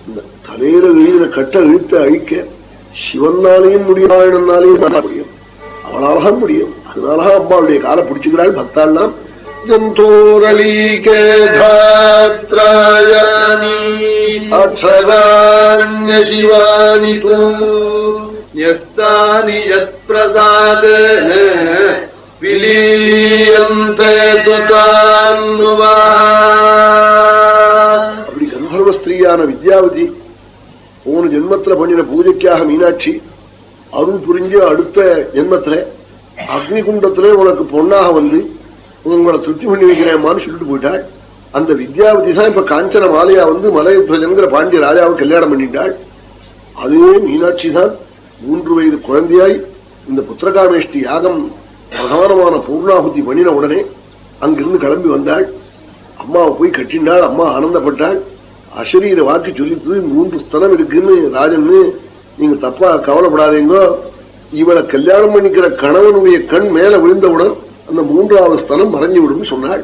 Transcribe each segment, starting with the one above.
இந்த தலையில எழுதின கட்ட இழுத்த அழிக்க சிவனாலையும் முடியும், முடியும், அவளால்தான் முடியும். அதனாலதான் அம்பாளுடைய காலை பிடிச்சுக்கிறாள் பக்தாள்லாம். சிவானி அப்படி கந்தர்வ ஸ்திரீயான வித்யாவதி போன ஜென்மத்துல பண்ணின பூஜைக்காக மீனாட்சி அருள் புரிஞ்சு அடுத்த ஜென்மத்துல அக்னிகுண்டத்திலே உனக்கு பொண்ணாக வந்து உங்களை திருப்தி பண்ணி வைக்கிறேம்மான்னு சொல்லிட்டு போயிட்டாள். அந்த வித்யாவதி தான் இப்ப காஞ்சன மாலையா வந்து மலையத்வஜன்கிற பாண்டிய ராஜாவை கல்யாணம் பண்ணிட்டாள். அதே மீனாட்சி தான் 3 வயது குழந்தையாய் இந்த புத்திரகாமேஷ்டி யாகம் பிரதானமான பூர்ணாகுதி பண்ணின உடனே அங்கிருந்து கிளம்பி வந்தாள். அம்மாவை போய் கட்டிண்டாள். அம்மா ஆனந்தப்பட்டாள். அசரீர வாக்கு சொல்லித்து 3 ஸ்தலம் இருக்குன்னு ராஜன்னு, நீங்க தப்பா கவலைப்படாதீங்கோ, இவளை கல்யாணம் பண்ணிக்கிற கணவனுடைய கண் மேல விழுந்தவுடன் அந்த 3வது ஸ்தலம் மறைஞ்சு விடும் சொன்னாள்.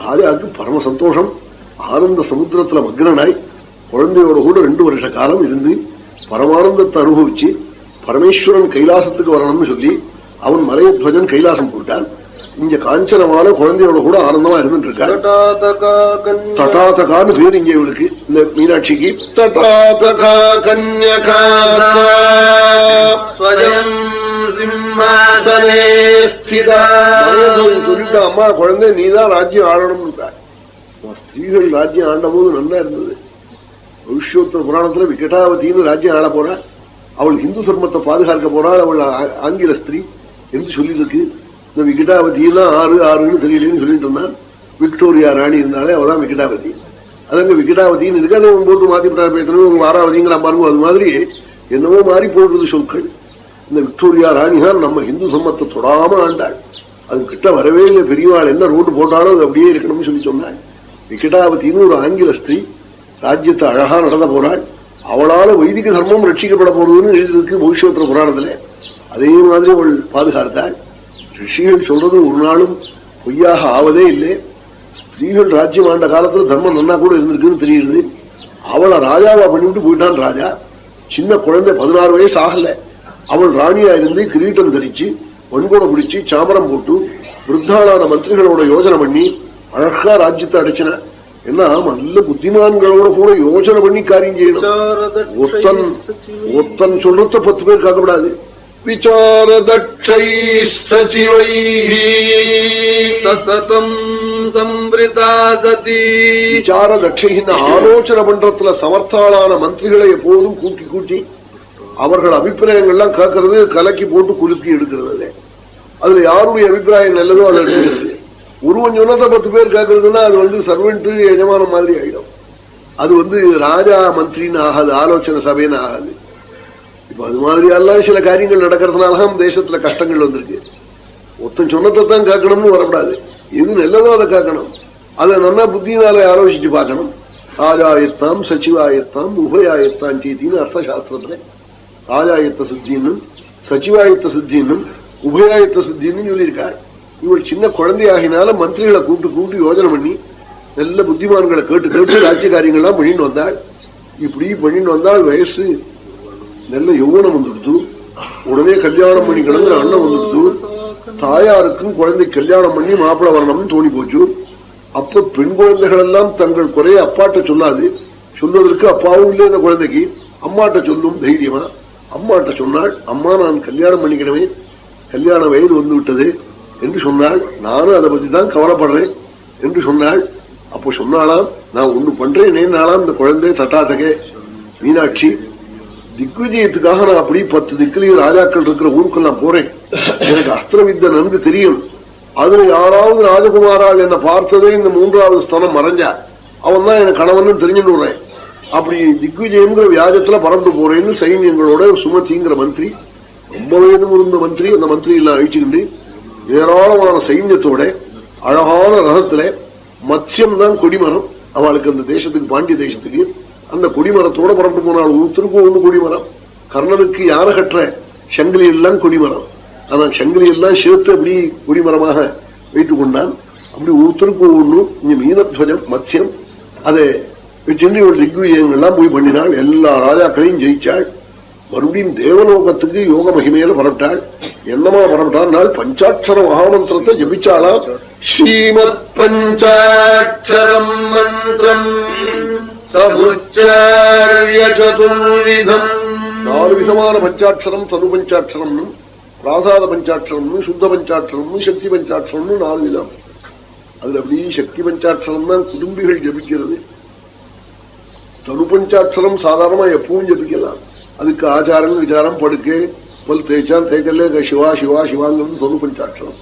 ராஜாவுக்கு பரம சந்தோஷம். ஆனந்த சமுத்திரத்துல மக்னாய் குழந்தையோட கூட 2 வருஷ காலம் இருந்து பரமானந்தத்தை அனுபவிச்சு பரமேஸ்வரன் கைலாசத்துக்கு வரணும்னு சொல்லி அவன் மலையத்வஜன் கைலாசம் போட்டான். இங்க காஞ்சனமான குழந்தையோட கூட ஆனந்தமா இருந்துட்டு இருக்காள். தட்டாதகான்னு பேர் இங்க இவளுக்கு, இந்த மீனாட்சிக்கு. தட்டாதகா கன்யகா சொல்லிட்டு அம்மா குழந்தை நீதான் ராஜ்யம் ஆளணும். ஸ்திரீகள் ராஜ்யம் ஆண்ட போது நல்லா இருந்தது. பவிஷ்யோத்தர புராணத்துல விகடாவதினு ராஜ்யம் ஆள போறா. அவள் இந்து தர்மத்தை பாதுகாக்க போறாள். அவள் ஆங்கில ஸ்திரீ என்று சொல்லிருக்கு. இந்த விகடாவதியெல்லாம் 6 தெரியலன்னு சொல்லிட்டு இருந்தான். விக்டோரியா ராணி இருந்தாலே அவதான் விகடாவதி. அதங்க விகடாவதின்னு இருக்கு. அதை போட்டு மாத்தி பேசணும் வாராவதிங்கிற பாருங்க. அது மாதிரி என்னவோ மாறி போடுறது சொற்கள். இந்த விக்டோரியா ராணி தான் நம்ம இந்து சம்மத்தை தொடாம ஆண்டாள். அது கிட்ட வரவே இல்லை. பெரியவாள் என்ன ரோடு போட்டாலும் அது அப்படியே இருக்கணும்னு சொல்லி சொன்னாள். விகடாவதினு ஒரு ஆங்கில ஸ்திரீ ராஜ்யத்தை அழகா நடந்த போறாள். அவளால வைதிக தர்மம் ரட்சிக்கப்பட போறதுன்னு எழுதிருக்கு பவிஷ்யோத்தர புராணத்துல. அதே மாதிரி அவள் பாதுகாத்தாள். ரிஷிகள் சொல்றது ஒரு நாளும் பொய்யாக ஆவதே இல்லை. ஸ்திரீகள் ராஜ்யம் ஆண்ட காலத்துல தர்மம் நன்னா கூட இருந்திருக்குன்னு தெரியுது. அவளை ராஜாவா பண்ணிவிட்டு போயிட்டான் ராஜா. சின்ன குழந்தை 16 வயசு ஆகல. அவள் ராணியா இருந்து கிரீட்டம் தரிச்சு வன்கூட பிடிச்சு சாமரம் போட்டு விருத்தாளான மந்திரிகளோட யோஜனை பண்ணி அழகா ராஜ்யத்தை அடைச்சின. ஏன்னா நல்ல புத்திமான்களோட கூட யோசனை பண்ணி காரியம் செய்யணும். ஒத்தன் சொல்றத 10 பேர் காக்கப்படாது. விசாரதட்சை சச்சிவைஹி சததம் சம்ப்ரிதா சதி. விசாரதட்சைன்னு ஆலோசனை பண்றதுல சமர்த்தாளான மந்திரிகளை எப்போதும் கூட்டி கூட்டி அவர்கள் அபிப்பிராயங்கள்லாம் கேட்கறது, கலக்கி போட்டு குலுக்கி எடுக்கிறது. அதுல யாருடைய அபிப்பிராயம் நல்லதோ அதை எடுக்கிறது. ஒருவன் சொன்னதை 10 பேர் கேட்கறதுன்னா அது சர்வெண்ட் எஜமான மாதிரி ஆயிடும். அது ராஜா மந்திரின்னு ஆகாது, ஆலோசனை சபைன்னு ஆகாது. இப்ப அது மாதிரி எல்லாம் சில காரியங்கள் நடக்கிறதுனாலதான் தேசத்துல கஷ்டங்கள் வந்திருக்கு. ஒருத்தன் சொன்னதை தான் கேட்கணும்னு வரக்கூடாது. எது நல்லதோ அதை கேட்கணும். அதை நல்லா புத்தியினால ஆலோசிச்சு பார்க்கணும். ராஜாயத்தாம் சச்சிவாயத்தாம் உபயாயத்தான் சீத்தின்னு அர்த்த சாஸ்திரத்துல ராஜாயத்த சித்தின்னும் சச்சிவாயத்த சித்தின்னும் உபயாயத்த சித்தின்னு சொல்லியிருக்காள். இவள் சின்ன குழந்தையாகினால மந்திரிகளை கூட்டு கூட்டு யோஜனை பண்ணி நல்ல புத்திமான்களை கேட்டு கேட்டு ராஜ்ய காரியங்கள்லாம் பண்ணிட்டு வந்தாள். இப்படி பண்ணிட்டு வந்தாள். வயசு நல்ல யௌவனம் வந்துடுத்து. உடனே கல்யாணம் பண்ணிக்கணுங்கிற அண்ணன் வந்துடுத்து. தாயாருக்கும் குழந்தை கல்யாணம் பண்ணி மாப்பிள்ளை வரணும்னு தோணி போச்சு. அப்ப பெண் குழந்தைகள் எல்லாம் தங்கள் குறைய அப்பாட்ட சொல்லாது. சொல்வதற்கு அப்பாவும் இல்லை. இந்த குழந்தைக்கு அம்மாட்ட சொல்லும் தைரியமா. அம்மாட்ட சொன்னாள், அம்மா நான் கல்யாணம் பண்ணிக்கணுமே, கல்யாண வயது வந்து விட்டது என்று சொன்னாள். நானும் அதை பத்தி தான் கவலைப்படுறேன் என்று சொன்னாள். அப்போ சொன்னாலாம், நான் ஒண்ணு பண்றேன் நாளாம். இந்த குழந்தை தட்டாத்தகே மீனாட்சி திக்விஜயத்துக்காக நான் அப்படி 10 திக்கிலையும் ராஜாக்கள் இருக்கிற ஊருக்கெல்லாம் போறேன். எனக்கு அஸ்திர வித்தை நன்கு தெரியும். அதுல யாராவது ராஜகுமாரால் என்ன பார்த்ததே இந்த 3வது ஸ்தானம் மறைஞ்சா அவன் தான் எனக்கு கணவன் தெரிஞ்சுன்னு விடுறேன். அப்படி திக்விஜயங்கிற வியாஜத்துல பறந்து போறேன்னு சைன்யங்களோட சுமதிங்கிற மந்திரி, ரொம்ப வயது முருந்த மந்திரி, அந்த மந்திரி எல்லாம் அழிச்சுக்கிண்டு ஏராளமான சைன்யத்தோட அழகான ரகத்துல மத்யம் தான் கொடிமரம். அவளுக்கு அந்த தேசத்துக்கு, பாண்டிய தேசத்துக்கு அந்த கொடிமரத்தோட புறப்பட்டு போனாள். ஒருத்தருக்கும் ஒண்ணு கொடிமரம். கர்ணனுக்கு யாரை கட்டுற சங்கிலி எல்லாம் கொடிமரம். ஆனா சங்கிலி எல்லாம் சேர்த்து அப்படி கொடிமரமாக வைத்துக் கொண்டான். அப்படி ஒருத்தருக்கும் ஒண்ணு. இங்க மீனத்வஜம் மத்யம் அதை வச்சிருந்து இவள் திக்விஜயங்கள்லாம் போய் பண்ணினாள். எல்லா ராஜாக்களையும் ஜெயிச்சாள். மறுபடியும் தேவலோகத்துக்கு யோக மகிமையில பரப்பிட்டாள். என்னமா பரப்பிட்டாள்? பஞ்சாட்சர மகாமந்திரத்தை ஜபிச்சாளா. ஸ்ரீமத் பஞ்சாட்சரம் மந்திரம் சமுச்சார்ய சதுர்விதம். 4 விதமான பஞ்சாட்சரம், தனு பஞ்சாட்சரம், பிராசாத பஞ்சாட்சரம், சுத்த பஞ்சாட்சரம், சக்தி பஞ்சாட்சரம் 4 விதம். அதுல அப்படி சக்தி பஞ்சாட்சரம் தான் குடும்பிகள் ஜபிக்கிறது. தனு பஞ்சாட்சரம் சாதாரணமா எப்பவும் ஜபிக்கலாம். அதுக்கு ஆச்சாரம் விசாரம் படுக்கை பல் தேய்ச்சான் தேய்க்கல சிவா சிவா சிவாங்கிறது தனு பஞ்சாட்சரம்.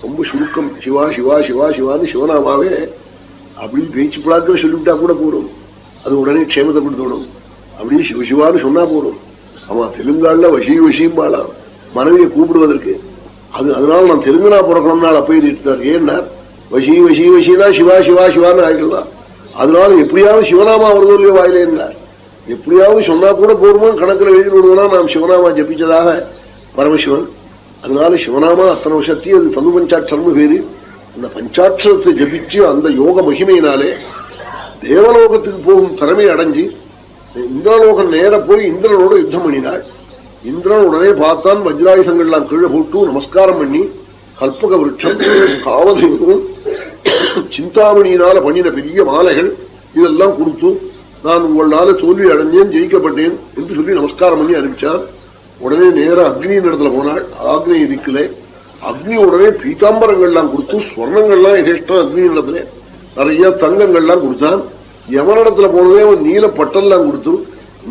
ரொம்ப சுருக்கம். சிவா சிவா சிவா சிவான்னு சிவநாமாவே அப்படி பேச்சு பிளாக்கில் சொல்லிவிட்டா கூட போடும். அது உடனே க்ஷேமத்தை கொடுத்துடும். அப்படின்னு சிவ சிவான்னு சொன்னா போடும். ஆமா, தெலுங்கால வசி வசியும் பாலாம் மனைவியை கூப்பிடுவதற்கு. அதனால நான் தெலுங்குனா பிறக்கணும்னால அப்ப எழுதிட்டார். ஏன்னா வசி வசி வசினா சிவா சிவா சிவான்னு ஆகிடலாம். அதனால எப்படியாவது சிவநாமா வருவதற்கு வாயிலே இருந்தார். எப்படியாவது சொன்னா கூட போடுமோ கணக்கில் எழுதி விடுவோம்னா நாம் சிவநாமா ஜபிச்சதாக பரமசிவன். அதனால சிவநாமா அத்தனை சக்தி. அது தனு பஞ்சாட்சரம்னு பேரு. அந்த பஞ்சாட்சரத்தை ஜபிச்சு அந்த யோக மகிமையினாலே தேவலோகத்துக்கு போகும் திறமை அடைஞ்சு இந்திரலோகம் நேர போய் இந்திரனோட யுத்தம் பண்ணினாள். இந்திரன் உடனே பார்த்தான். வஜ்ராயுதங்கள்லாம் கீழே போட்டு நமஸ்காரம் பண்ணி கல்பக விருட்சம், காமதேனும், சிந்தாமணியினால பண்ணின பெரிய மாலைகள் இதெல்லாம் கொடுத்து நான் உங்களால தோல்வி அடைஞ்சேன், ஜெயிக்கப்பட்டேன் என்று சொல்லி நமஸ்காரம் பண்ணி அனுப்பிச்சான். உடனே நேர அக்னியின் இடத்துல போனாள். ஆக்னேய திக்கிலே அக்னி உடனே பீதாம்பரங்கள்லாம் கொடுத்து ஸ்வர்ணங்கள்லாம் எதேஷ்டம் அக்னியின் இடத்துல நிறைய தங்கங்கள்லாம் கொடுத்தான். யமனிடத்துல போனதே அவன் நீல பட்டெல்லாம் கொடுத்து,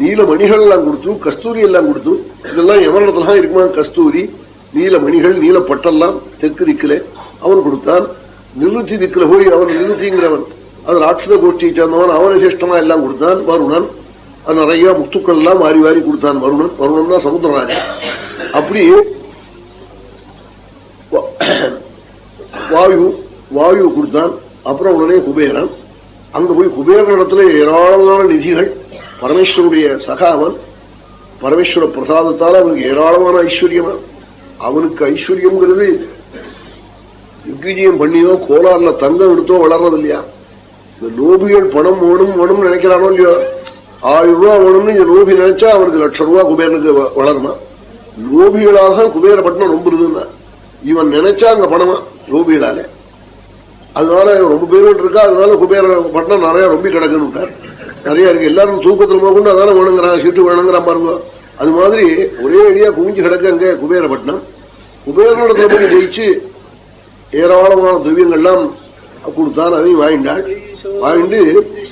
நீல மணிகள் எல்லாம் கொடுத்து, கஸ்தூரி எல்லாம் கொடுத்து. இதெல்லாம் யமனிடத்துலதான் இருக்குமா? கஸ்தூரி, நீல மணிகள், நீல பட்டெல்லாம் தெற்கு திக்கிலே அவன் கொடுத்தான். நிருத்தி திக்கில போய் அவன் நிருத்திங்கிறவன், அது ராட்சத கோஷ்டியை சேர்ந்தவன், அவன் விசேஷமா எல்லாம் கொடுத்தான். வருணன் அது நிறைய முத்துக்கள் எல்லாம் வாரி வாரி கொடுத்தான். வருணன் தான் சமுத்திரராஜன். அப்படி வாயு கொடுத்தான். அப்புறம் உடனே குபேரன். அங்க போய் குபேரனிடத்துல ஏராளமான நிதிகள். பரமேஸ்வருடைய சகாவன், பரமேஸ்வர பிரசாதத்தால் அவனுக்கு ஏராளமான ஐஸ்வர்யமா. அவனுக்கு ஐஸ்வர்யம்ங்கிறது திக்விஜயம் பண்ணியோ கோலாறுல தங்கம் எடுத்தோ வளர்றது இல்லையா. இந்த லோபிகள் பணம் வேணும்னு நினைக்கிறானோ இல்லையோ, 1000 ரூபாய் வேணும்னு இந்த லோபி நினைச்சா அவனுக்கு 1,00,000 ரூபாய் குபேரனுக்கு வளருமா. லோபிகளாக குபேரப்பட்டினம் ரொம்ப இருக்குன்னா இவன் நினைச்சா அங்க பணமா லோபிகளால. அதனால ரொம்ப பேரும் இருக்கா. அதனால குபேர பட்டினம் நிறைய ரொம்ப கிடக்குன்னு நிறைய இருக்கு. எல்லாரும் தூக்கத்துல கொண்டு அதான வேணுங்கிறாங்க, சீட்டு வேணுங்கிறான் பாருங்க. அது மாதிரி ஒரே அடியா குவிஞ்சு கிடக்கு அங்க குபேரப்பட்டினம். குபேரனிடத்துல போய் ஜெயிச்சு ஏராளமான திரவியங்கள்லாம் கொடுத்தான். அதையும் வாங்கிட்டாள். வாங்கிட்டு